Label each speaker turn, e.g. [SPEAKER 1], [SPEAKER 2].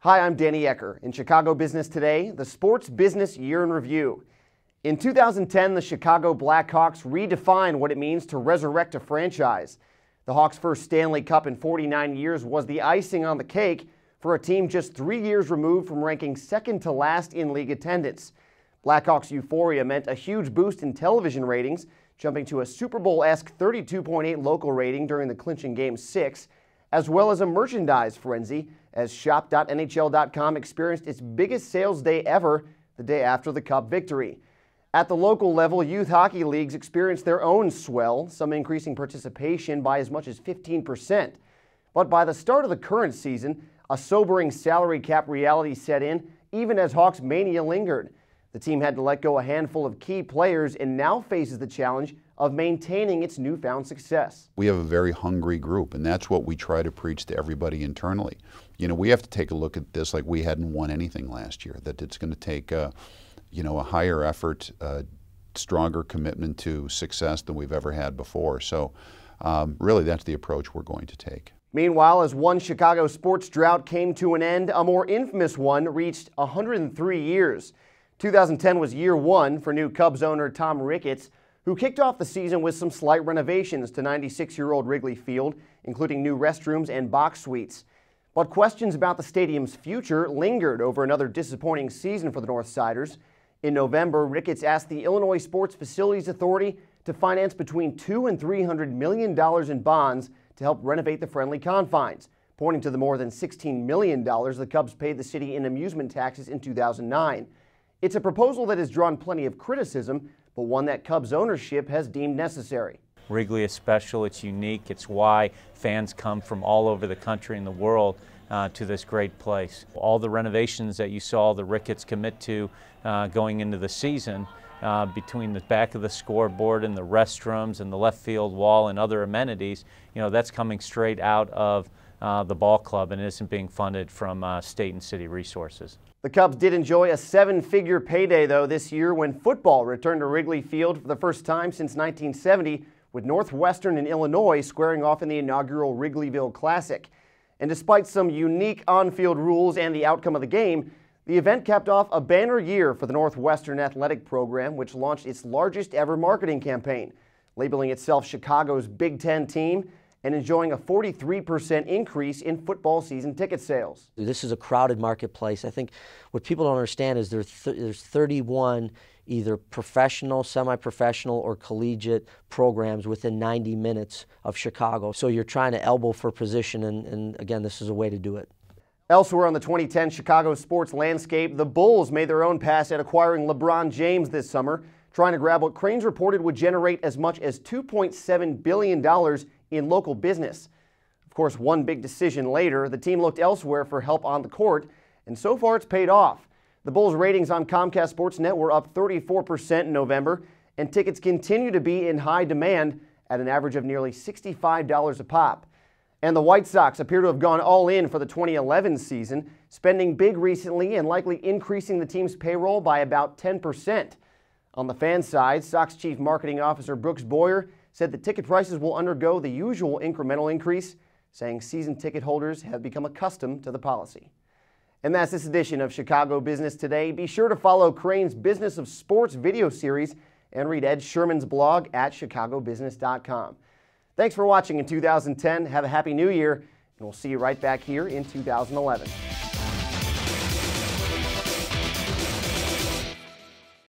[SPEAKER 1] Hi, I'm Danny Ecker. In Chicago Business Today, the Sports Business Year in Review. In 2010, the Chicago Blackhawks redefined what it means to resurrect a franchise. The Hawks' first Stanley Cup in 49 years was the icing on the cake for a team just 3 years removed from ranking second to last in league attendance. Blackhawks' euphoria meant a huge boost in television ratings, jumping to a Super Bowl-esque 32.8 local rating during the clinching Game 6, as well as a merchandise frenzy as shop.nhl.com experienced its biggest sales day ever the day after the Cup victory. At the local level, youth hockey leagues experienced their own swell, some increasing participation by as much as 15%. But by the start of the current season, a sobering salary cap reality set in, even as Hawks mania lingered. The team had to let go a handful of key players and now faces the challenge of maintaining its newfound success.
[SPEAKER 2] We have a very hungry group, and that's what we try to preach to everybody internally. You know, we have to take a look at this like we hadn't won anything last year, that it's going to take a higher effort, stronger commitment to success than we've ever had before. So really that's the approach we're going to take.
[SPEAKER 1] Meanwhile, as one Chicago sports drought came to an end, a more infamous one reached 103 years. 2010 was year one for new Cubs owner Tom Ricketts, who kicked off the season with some slight renovations to 96-year-old Wrigley Field, including new restrooms and box suites. But questions about the stadium's future lingered over another disappointing season for the Northsiders. In November, Ricketts asked the Illinois Sports Facilities Authority to finance between $200 and $300 million in bonds to help renovate the friendly confines, pointing to the more than $16 million the Cubs paid the city in amusement taxes in 2009. It's a proposal that has drawn plenty of criticism, but one that Cubs ownership has deemed necessary.
[SPEAKER 3] Wrigley is special, it's unique, it's why fans come from all over the country and the world to this great place. All the renovations that you saw the Ricketts commit to going into the season, between the back of the scoreboard and the restrooms and the left field wall and other amenities, that's coming straight out of the ball club and isn't being funded from state and city resources.
[SPEAKER 1] The Cubs did enjoy a seven-figure payday, though, this year when football returned to Wrigley Field for the first time since 1970, with Northwestern and Illinois squaring off in the inaugural Wrigleyville Classic. And despite some unique on-field rules and the outcome of the game, the event capped off a banner year for the Northwestern athletic program, which launched its largest ever marketing campaign, labeling itself Chicago's Big Ten team and enjoying a 43% increase in football season ticket sales.
[SPEAKER 4] This is a crowded marketplace. I think what people don't understand is there's 31 either professional, semi-professional, or collegiate programs within 90 minutes of Chicago. So you're trying to elbow for position, and again, this is a way to do it.
[SPEAKER 1] Elsewhere on the 2010 Chicago sports landscape, the Bulls made their own pass at acquiring LeBron James this summer, trying to grab what Crain's reported would generate as much as $2.7 billion in local business. Of course, one big decision later, the team looked elsewhere for help on the court, and so far it's paid off. The Bulls' ratings on Comcast Sportsnet were up 34% in November, and tickets continue to be in high demand at an average of nearly $65 a pop. And the White Sox appear to have gone all in for the 2011 season, spending big recently and likely increasing the team's payroll by about 10%. On the fan side, Sox Chief Marketing Officer Brooks Boyer said the ticket prices will undergo the usual incremental increase, saying season ticket holders have become accustomed to the policy. And that's this edition of Chicago Business Today. Be sure to follow Crain's Business of Sports video series and read Ed Sherman's blog at chicagobusiness.com. Thanks for watching in 2010. Have a happy new year, and we'll see you right back here in 2011.